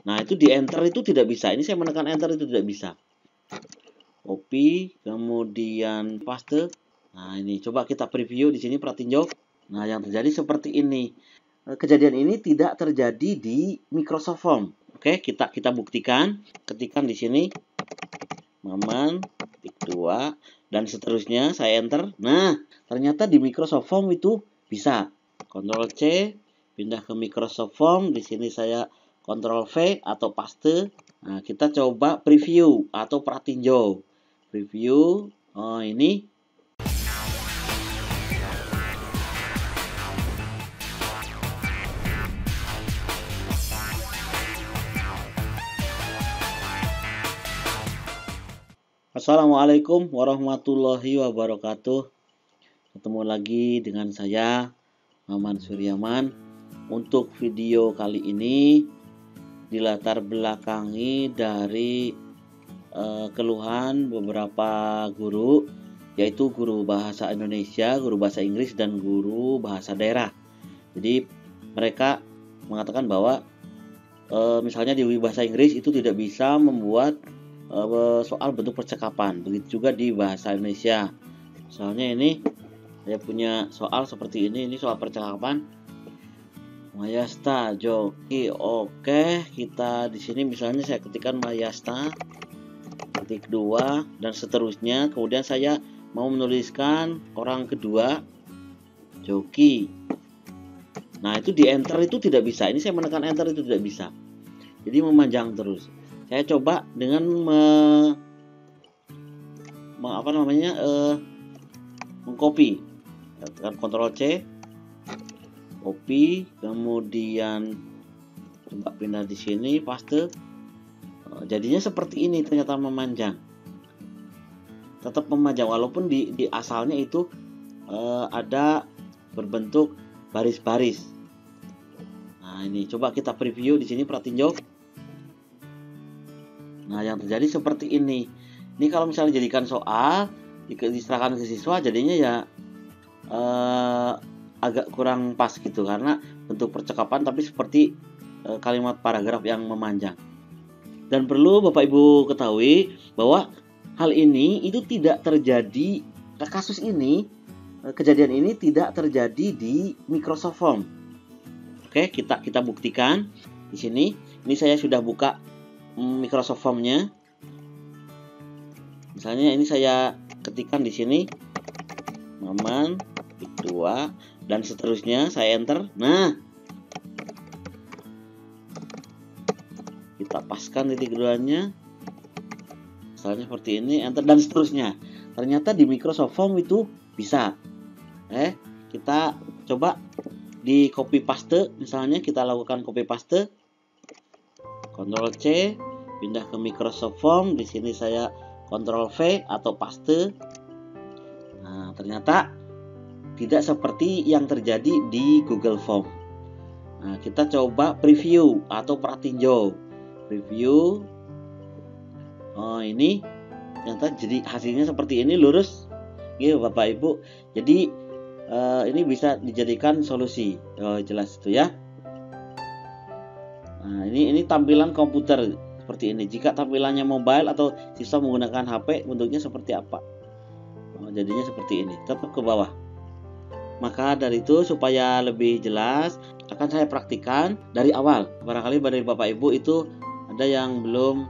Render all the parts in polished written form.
Nah, itu di enter itu tidak bisa. Ini saya menekan enter itu tidak bisa. Copy, kemudian paste. Nah, ini coba kita preview di sini, perhatiin jauh. Nah, yang terjadi seperti ini. Kejadian ini tidak terjadi di Microsoft Form. Oke, kita buktikan. Ketikkan di sini Maman ketik 2 dan seterusnya, saya enter. Nah, ternyata di Microsoft Form itu bisa. Ctrl C, pindah ke Microsoft Form. Di sini saya Ctrl V atau paste. Nah, kita coba preview atau pratinjau. Preview. Oh, ini. Assalamualaikum warahmatullahi wabarakatuh. Ketemu lagi dengan saya, Maman Suryaman. Untuk video kali ini dilatar belakangi dari keluhan beberapa guru, yaitu guru bahasa Indonesia, guru bahasa Inggris, dan guru bahasa daerah. Jadi mereka mengatakan bahwa misalnya di bahasa Inggris itu tidak bisa membuat soal bentuk percakapan. Begitu juga di bahasa Indonesia. Misalnya ini saya punya soal seperti ini soal percakapan. Mayasta, Joki, oke. Kita di sini misalnya saya ketikkan Mayasta, ketik 2 dan seterusnya. Kemudian saya mau menuliskan orang kedua, Joki. Nah, itu di enter itu tidak bisa. Ini saya menekan enter itu tidak bisa. Jadi memanjang terus. Saya coba dengan mengcopy. Tekan Ctrl C, copy, kemudian coba pindah di sini, paste. Jadinya seperti ini, ternyata memanjang. Tetap memanjang walaupun di asalnya itu ada berbentuk baris-baris. Nah, ini coba kita preview di sini, perhatiin jauh. Nah, yang terjadi seperti ini. Ini kalau misalnya dijadikan soal, diserahkan ke siswa, jadinya ya agak kurang pas gitu, karena bentuk percakapan tapi seperti kalimat paragraf yang memanjang. Dan perlu Bapak Ibu ketahui bahwa hal ini itu tidak terjadi, kasus ini, kejadian ini tidak terjadi di Microsoft Form. Oke, kita buktikan di sini. Ini saya sudah buka Microsoft Form-nya. Misalnya ini saya ketikkan di sini Maman ketik 2 dan seterusnya, saya enter. Nah, kita paskan titik keduanya. Misalnya seperti ini, enter dan seterusnya. Ternyata di Microsoft Form itu bisa. Kita coba di copy paste, misalnya kita lakukan copy paste. Ctrl C, pindah ke Microsoft Form. Di sini saya Ctrl V atau paste. Nah, ternyata tidak seperti yang terjadi di Google Form. Nah, kita coba preview atau pratinjau. Preview. Oh, ini ternyata jadi hasilnya seperti ini, lurus. Gitu Bapak Ibu. Jadi ini bisa dijadikan solusi. Oh, jelas itu ya. Nah, ini tampilan komputer seperti ini. Jika tampilannya mobile atau siswa menggunakan HP, bentuknya seperti apa? Jadinya seperti ini, tetap ke bawah. Maka dari itu, supaya lebih jelas, akan saya praktikkan dari awal. Barangkali dari Bapak Ibu itu ada yang belum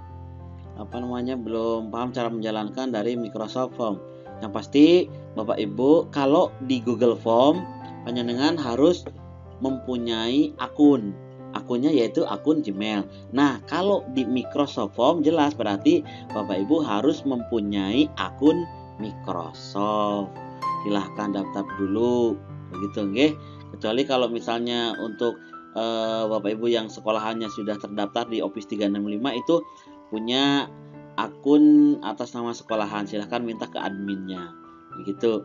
belum paham cara menjalankan dari Microsoft Form. Yang pasti Bapak Ibu, kalau di Google Form, panjenengan harus mempunyai akunnya, yaitu akun Gmail. Nah, kalau di Microsoft Form jelas berarti Bapak Ibu harus mempunyai akun Microsoft. Silahkan daftar dulu, begitu nggih. Kecuali kalau misalnya untuk Bapak Ibu yang sekolahannya sudah terdaftar di Office 365 itu punya akun atas nama sekolahan, silahkan minta ke adminnya, begitu.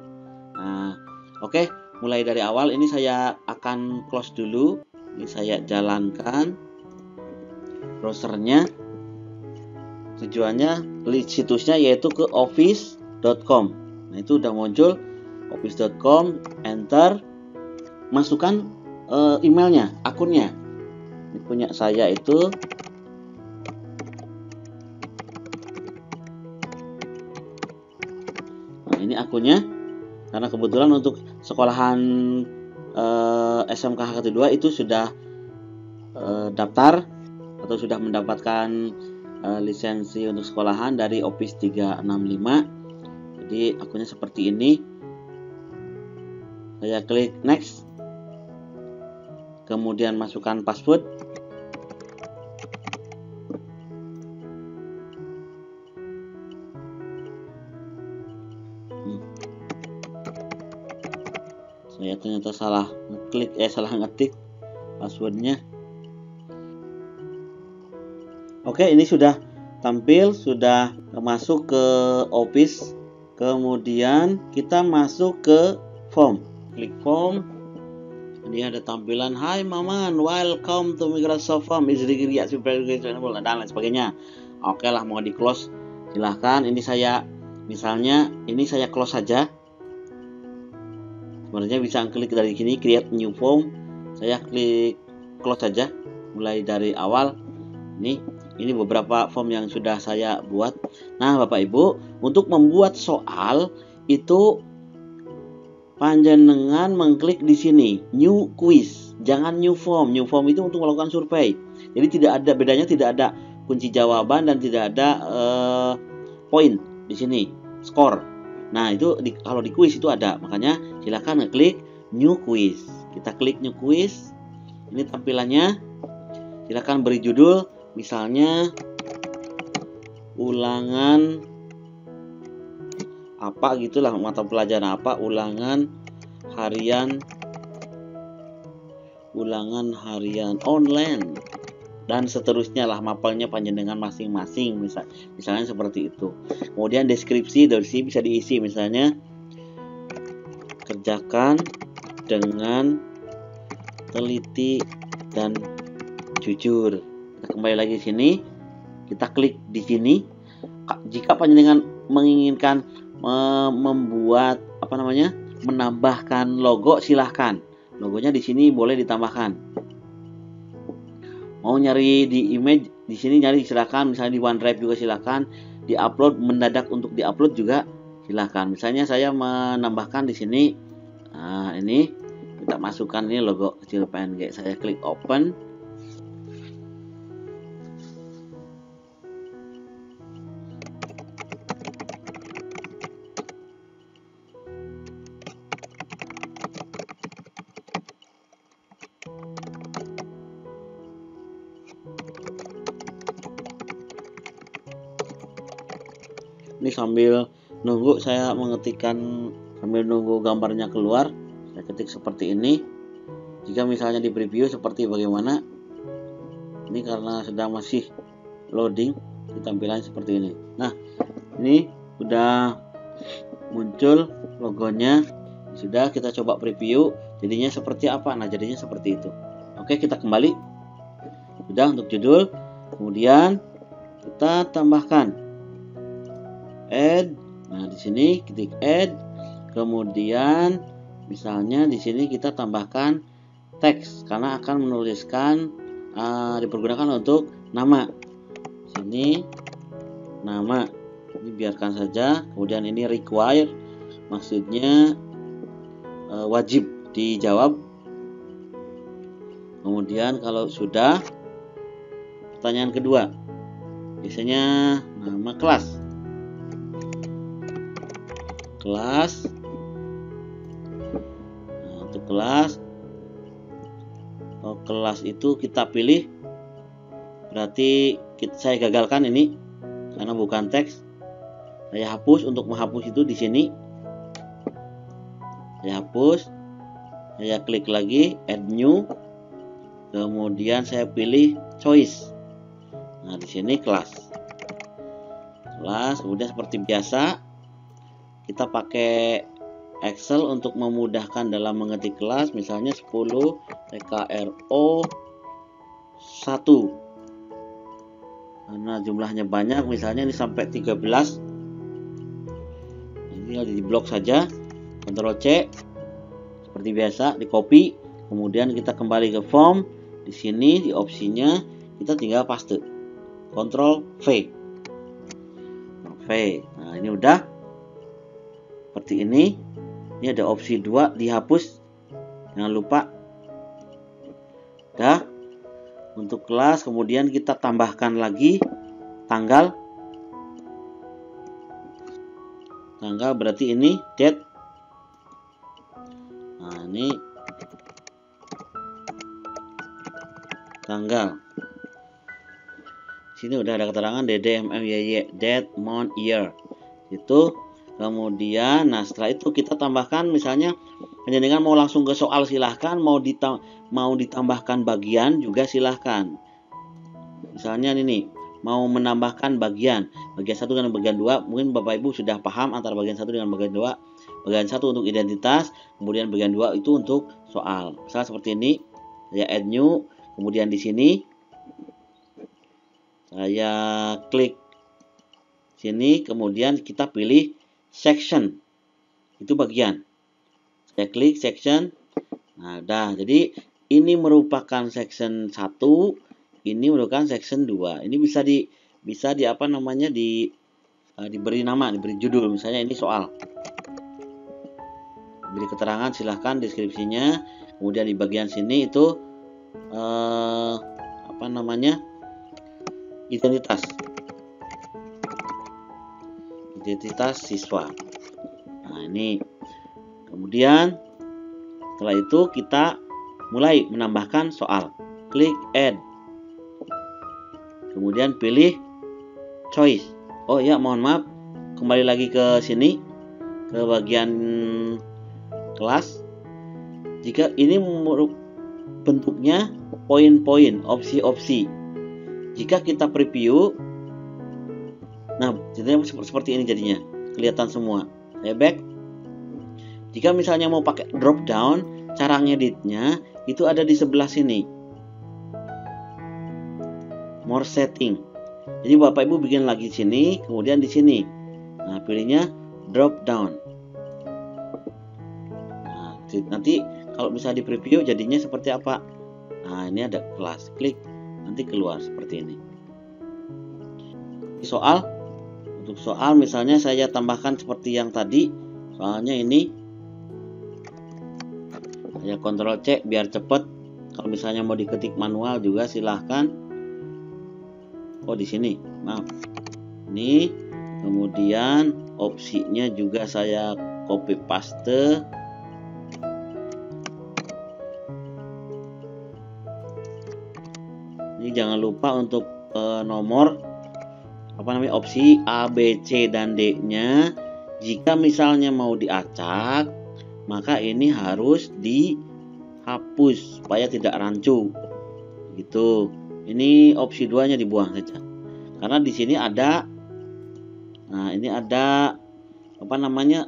Nah, oke, mulai dari awal ini saya akan close dulu. Ini saya jalankan browsernya. Tujuannya situsnya yaitu ke office.com. Nah, itu udah muncul office.com, enter, masukkan emailnya, akunnya. Ini punya saya itu akunnya, karena kebetulan untuk sekolahan SMK Hakati 2 itu sudah daftar atau sudah mendapatkan lisensi untuk sekolahan dari Office 365. Jadi akunnya seperti ini. Saya klik next, kemudian masukkan password. Saya ternyata salah ngetik passwordnya. Oke, ini sudah tampil, sudah masuk ke Office. Kemudian kita masuk ke form. Klik form. Ini ada tampilan Hi Maman, welcome to Microsoft Form is dan lain sebagainya. Oke lah, mau di close silahkan. Ini saya misalnya saya close saja. Sebenarnya bisa klik dari sini create new form. Saya klik close saja mulai dari awal. Ini beberapa form yang sudah saya buat. Nah, Bapak Ibu, untuk membuat soal itu panjenengan mengklik di sini new quiz, jangan new form. New form itu untuk melakukan survei. Jadi tidak ada bedanya, tidak ada kunci jawaban dan tidak ada poin di sini, skor. Nah, itu kalau di quiz itu ada. Makanya silakan ngeklik new quiz. Kita klik new quiz. Ini tampilannya. Silakan beri judul, misalnya ulangan apa gitulah, mata pelajaran apa, ulangan harian online dan seterusnya lah, mapelnya panjenengan masing-masing, misalnya seperti itu. Kemudian deskripsi bisa diisi, misalnya kerjakan dengan teliti dan jujur. Kita kembali lagi di sini, kita klik di sini. Jika panjenengan menginginkan membuat menambahkan logo, silahkan. Logonya di sini boleh ditambahkan. Mau nyari di image di sini nyari silakan, misalnya di OneDrive juga silakan, di-upload mendadak untuk di-upload juga silakan. Misalnya saya menambahkan di sini. Nah, ini kita masukkan ini logo kecil PNG. Saya klik open. Ini sambil nunggu saya mengetikkan, sambil nunggu gambarnya keluar, saya ketik seperti ini. Jika misalnya di preview seperti bagaimana, ini karena sedang masih loading, di tampilan seperti ini. Nah, ini sudah muncul logonya. Sudah, kita coba preview jadinya seperti apa. Nah, jadinya seperti itu. Oke, kita kembali. Sudah untuk judul, kemudian kita tambahkan add. Nah, di sini klik add. Kemudian misalnya di sini kita tambahkan teks karena akan menuliskan dipergunakan untuk nama. Sini nama. Ini biarkan saja. Kemudian ini require, maksudnya wajib dijawab. Kemudian kalau sudah, pertanyaan kedua. Biasanya nama kelas. Nah, untuk kelas itu kita pilih, berarti saya gagalkan ini karena bukan teks. Saya hapus. Untuk menghapus itu di sini saya hapus, saya klik lagi add new, kemudian saya pilih choice. Nah, di sini kelas, kemudian seperti biasa kita pakai Excel untuk memudahkan dalam mengetik kelas, misalnya 10 TKRO 1. Karena jumlahnya banyak, misalnya ini sampai 13. Ini di blok saja, Ctrl C. Seperti biasa, di copy, kemudian kita kembali ke form. Di sini di opsinya kita tinggal paste. Ctrl V. Nah, ini udah. seperti ini. Ini ada opsi 2 dihapus, jangan lupa. Dah, untuk kelas. Kemudian kita tambahkan lagi tanggal. Tanggal berarti ini date. Nah, ini tanggal. Sini udah ada keterangan DDMMYY, date, month, year. Itu. Kemudian, nah setelah itu kita tambahkan, misalnya penjenengan mau langsung ke soal silahkan, mau ditambahkan bagian juga silahkan. Misalnya ini mau menambahkan bagian 1 dengan bagian 2, mungkin Bapak Ibu sudah paham antara bagian 1 dengan bagian 2. Bagian 1 untuk identitas, kemudian bagian 2 itu untuk soal. Misalnya seperti ini, saya add new, kemudian di sini saya klik sini, kemudian kita pilih section, itu bagian. Saya klik section. Nah, dah. Jadi ini merupakan section 1, ini merupakan section 2. Ini bisa di apa namanya diberi nama, diberi judul. Misalnya ini soal. Beri keterangan silahkan deskripsinya. Kemudian di bagian sini itu apa namanya? Identitas siswa. Nah, ini. Kemudian setelah itu kita mulai menambahkan soal. Klik add. Kemudian pilih choice. Oh ya, mohon maaf. Kembali lagi ke sini, ke bagian kelas. Jika ini bentuknya poin-poin, opsi-opsi. Jika kita preview, nah jadinya seperti ini jadinya, kelihatan semua. Saya back. Jika misalnya mau pakai drop down, cara ngeditnya itu ada di sebelah sini. More setting. Jadi Bapak Ibu bikin lagi sini, kemudian di sini. Nah, pilihnya drop down. Nah, nanti kalau bisa di preview jadinya seperti apa? Nah, ini ada kelas. Klik, nanti keluar seperti ini. Soal, untuk soal misalnya saya tambahkan seperti yang tadi. Soalnya ini saya Ctrl C biar cepat. Kalau misalnya mau diketik manual juga silahkan. Oh, di sini, maaf. Ini kemudian opsinya juga saya copy paste. Ini jangan lupa untuk nomor apa namanya, opsi A, B, C dan D-nya. Jika misalnya mau diacak, maka ini harus dihapus supaya tidak rancu. Gitu. Ini opsi 2-nya dibuang saja. Karena di sini ada, nah ini ada apa namanya,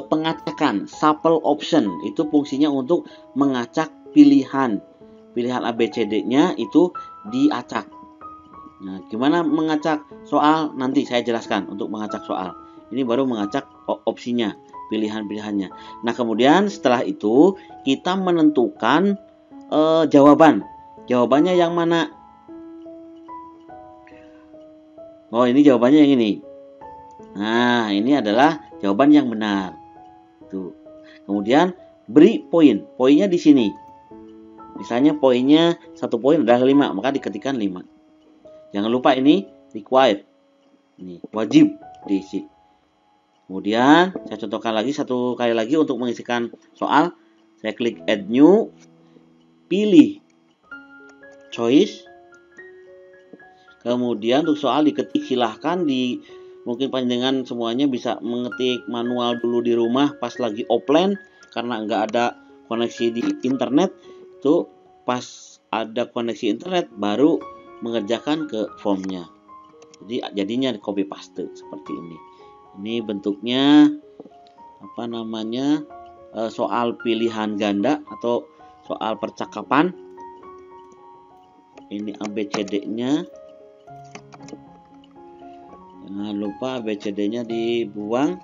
pengacakan, shuffle option. Itu fungsinya untuk mengacak pilihan ABCD-nya itu diacak. Nah, gimana mengacak soal? Nanti saya jelaskan untuk mengacak soal. Ini baru mengacak opsinya, pilihan-pilihannya. Nah, kemudian setelah itu kita menentukan jawaban. Jawabannya yang mana? Oh, ini jawabannya yang ini. Nah, ini adalah jawaban yang benar. Tuh. Kemudian beri poin. Poinnya di sini. Misalnya poinnya 1 poin adalah 5, maka diketikkan 5. Jangan lupa ini required. Ini wajib diisi. Kemudian saya contohkan lagi satu kali lagi untuk mengisikan soal. Saya klik add new, pilih choice. Kemudian untuk soal diketik silahkan mungkin panjenengan semuanya bisa mengetik manual dulu di rumah pas lagi offline karena nggak ada koneksi di internet. Itu pas ada koneksi internet baru mengerjakan ke formnya. Jadi jadinya copy paste seperti ini. Ini bentuknya apa namanya, soal pilihan ganda atau soal percakapan. Ini ABCD-nya. Jangan lupa ABCD-nya dibuang.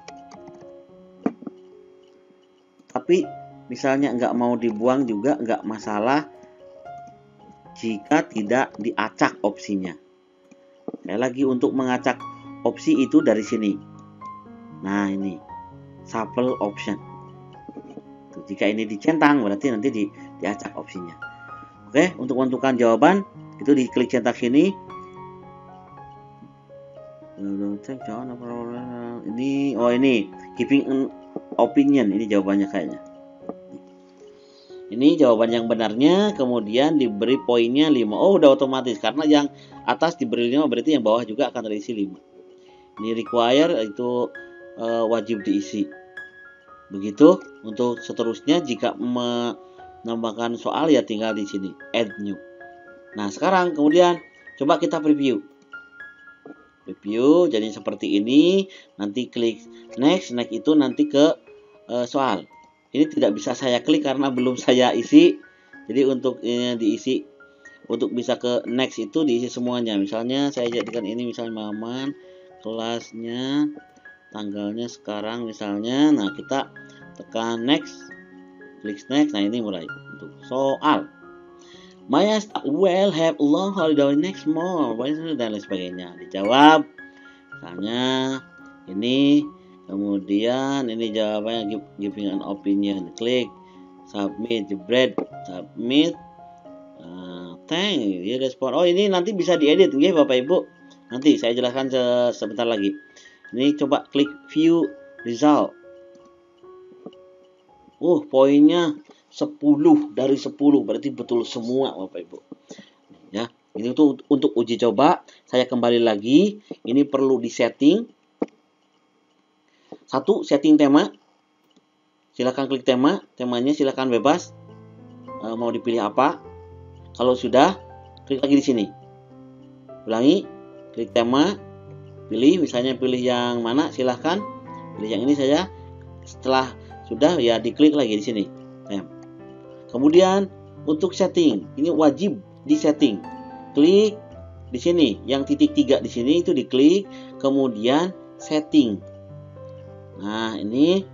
Tapi misalnya nggak mau dibuang juga nggak masalah jika tidak diacak opsinya. Saya lagi untuk mengacak opsi itu dari sini. Nah, ini shuffle option. Jika ini dicentang berarti nanti diacak opsinya. Oke, untuk menentukan jawaban itu diklik centang sini. Ini giving an opinion, ini jawabannya kayaknya. Ini jawaban yang benarnya, kemudian diberi poinnya 5. Oh, udah otomatis karena yang atas diberi 5 berarti yang bawah juga akan terisi 5. Ini require, itu wajib diisi. Begitu untuk seterusnya. Jika menambahkan soal ya tinggal di sini add new. Nah, sekarang kemudian coba kita preview. Jadi seperti ini. Nanti klik next itu nanti ke soal. Ini tidak bisa saya klik karena belum saya isi. Jadi untuk ini diisi, untuk bisa ke next itu diisi semuanya. Misalnya saya jadikan ini misalnya Maman, kelasnya, tanggalnya sekarang misalnya. Nah, kita tekan next, klik next. Nah, ini mulai untuk soal. Maya will have a long holiday next month, dan lain sebagainya. Dijawab. Misalnya ini. Kemudian ini jawabannya giving an opinion. Klik submit, jebret, submit. Thank you respon. Oh, ini nanti bisa diedit ya Bapak Ibu. Nanti saya jelaskan sebentar lagi. Ini coba klik view result. Poinnya 10 dari 10, berarti betul semua Bapak Ibu. Ya, ini tuh untuk uji coba. Saya kembali lagi. Ini perlu disetting. 1. Setting tema. Silakan klik tema. Temanya silakan bebas. Mau dipilih apa? Kalau sudah, klik lagi di sini. Ulangi. Klik tema. Pilih. Misalnya pilih yang mana? Silahkan. Pilih yang ini saja. Setelah sudah ya diklik lagi di sini. Kemudian untuk setting. Ini wajib di setting. Klik di sini. Yang titik 3 di sini itu diklik. Kemudian setting. Nah, ini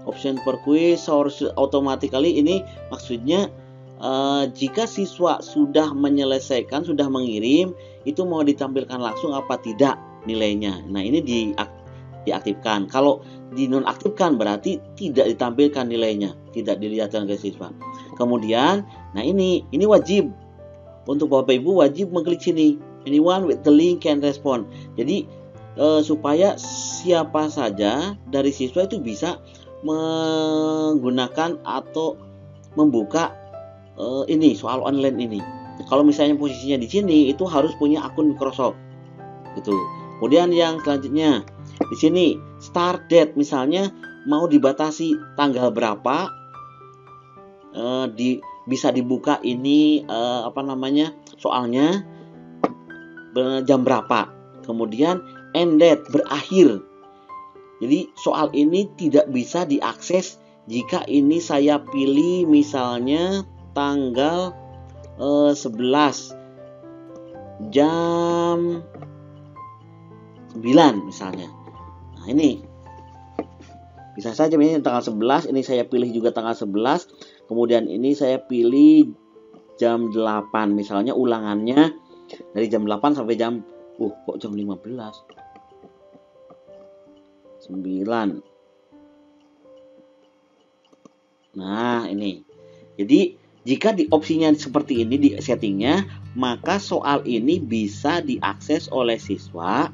option per quiz source automatically, ini maksudnya jika siswa sudah menyelesaikan, sudah mengirim, itu mau ditampilkan langsung apa tidak nilainya. Nah, ini diaktifkan. Kalau dinonaktifkan berarti tidak ditampilkan nilainya, tidak dilihatkan ke siswa. Kemudian, nah ini wajib untuk Bapak Ibu, wajib mengklik sini. Anyone with the link can respond. Jadi supaya siapa saja dari siswa itu bisa menggunakan atau membuka ini soal online ini. Kalau misalnya posisinya di sini itu harus punya akun Microsoft gitu. Kemudian yang selanjutnya di sini start date, misalnya mau dibatasi tanggal berapa, bisa dibuka ini soalnya jam berapa. Kemudian end date, berakhir. Jadi soal ini tidak bisa diakses jika ini saya pilih misalnya tanggal 11 jam 9 misalnya. Nah, ini bisa saja ini tanggal 11, ini saya pilih juga tanggal 11. Kemudian ini saya pilih jam 8 misalnya, ulangannya dari jam 8 sampai jam kok jam 15 9. Nah, ini. Jadi, jika di opsinya seperti ini di settingnya, maka soal ini bisa diakses oleh siswa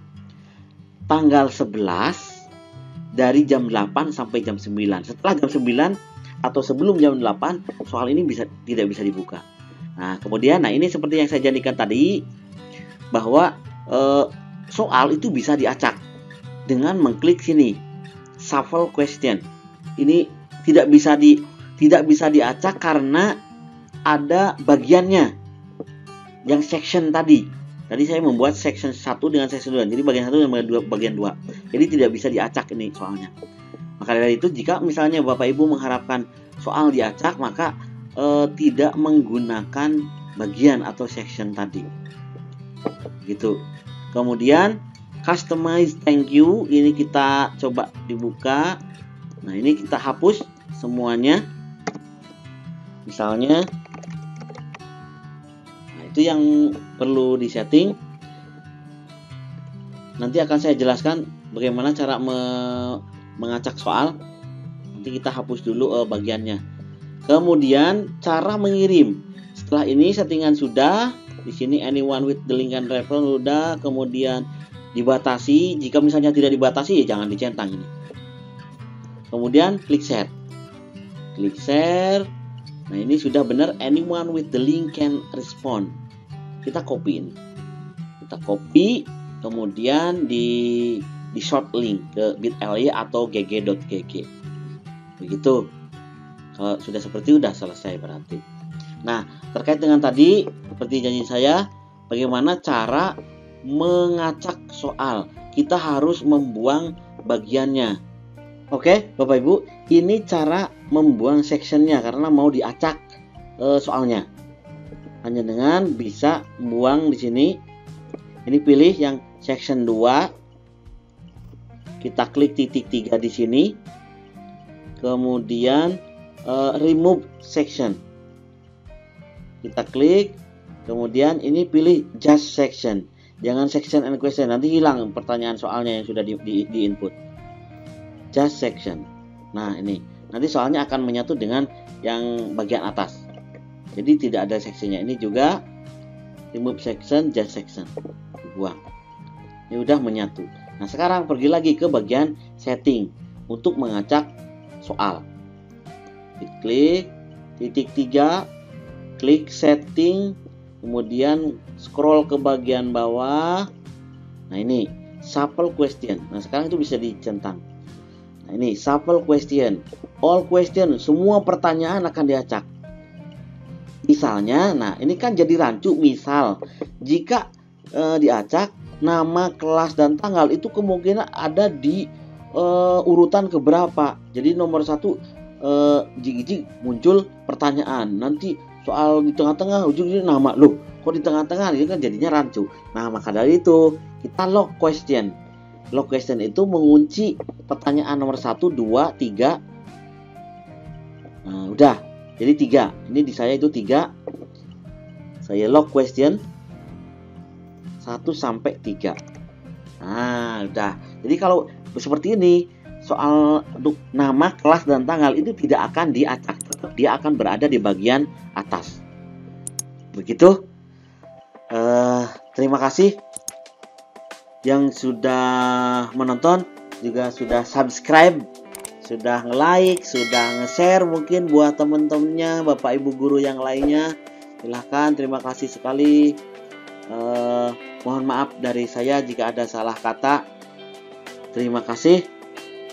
tanggal 11 dari jam 8 sampai jam 9. Setelah jam 9 atau sebelum jam 8, soal ini tidak bisa dibuka. Nah, kemudian ini seperti yang saya janjikan tadi, bahwa soal itu bisa diacak dengan mengklik sini shuffle question. Ini tidak bisa diacak karena ada bagiannya yang section tadi. Tadi saya membuat section 1 dengan section 2. Jadi bagian 1 dan bagian 2. Jadi tidak bisa diacak ini soalnya. Maka dari itu jika misalnya Bapak Ibu mengharapkan soal diacak, maka tidak menggunakan bagian atau section tadi. Gitu. Kemudian customize thank you, ini kita coba dibuka. Nah, ini kita hapus semuanya. Misalnya, nah itu yang perlu disetting. Nanti akan saya jelaskan bagaimana cara mengacak soal. Nanti kita hapus dulu bagiannya. Kemudian cara mengirim. Setelah ini settingan sudah. Di sini anyone with the link and referral sudah. Kemudian dibatasi. Jika misalnya tidak dibatasi ya jangan dicentang ini. Kemudian klik share. Klik share. Nah ini sudah benar, anyone with the link can respond. Kita copy ini. Kita copy. Kemudian di short link ke bit.ly atau gg.gg. Begitu. Kalau sudah seperti sudah selesai berarti. Nah, terkait dengan tadi seperti janji saya, bagaimana cara mengacak soal? Kita harus membuang bagiannya. Oke, Bapak Ibu, ini cara membuang sectionnya karena mau diacak soalnya. Hanya dengan bisa buang di sini. Ini pilih yang section 2. Kita klik titik 3 di sini. Kemudian remove section. Kita klik, kemudian ini pilih just section, jangan section and question, nanti hilang pertanyaan soalnya yang sudah di input. Just section. Nah ini, nanti soalnya akan menyatu dengan yang bagian atas, jadi tidak ada sectionnya. Ini juga remove section, just section, buang. Ini udah menyatu. Nah sekarang pergi lagi ke bagian setting untuk mengacak soal. Klik titik 3, klik setting, kemudian scroll ke bagian bawah. Nah ini shuffle question. Nah sekarang itu bisa dicentang. Nah ini shuffle question, all question, semua pertanyaan akan diacak. Misalnya, nah ini kan jadi rancu. Misal jika diacak nama, kelas, dan tanggal, itu kemungkinan ada di urutan keberapa. Jadi nomor 1 jig-jig muncul pertanyaan, nanti soal di tengah-tengah ujungnya nama, loh kok di tengah-tengah, itu kan jadinya rancu. Nah maka dari itu kita lock question. Lock question itu mengunci pertanyaan nomor 1, 2, 3. Nah udah, jadi 3. Ini di saya itu 3. Saya lock question 1 sampai 3. Nah udah, jadi kalau seperti ini soal untuk nama, kelas, dan tanggal itu tidak akan diacak, dia akan berada di bagian atas. Begitu. Terima kasih yang sudah menonton, juga sudah subscribe, sudah nge-like, sudah nge-share mungkin buat teman-temannya, Bapak Ibu guru yang lainnya. Silahkan, terima kasih sekali. Mohon maaf dari saya jika ada salah kata. Terima kasih.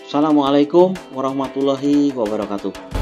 Assalamualaikum warahmatullahi wabarakatuh.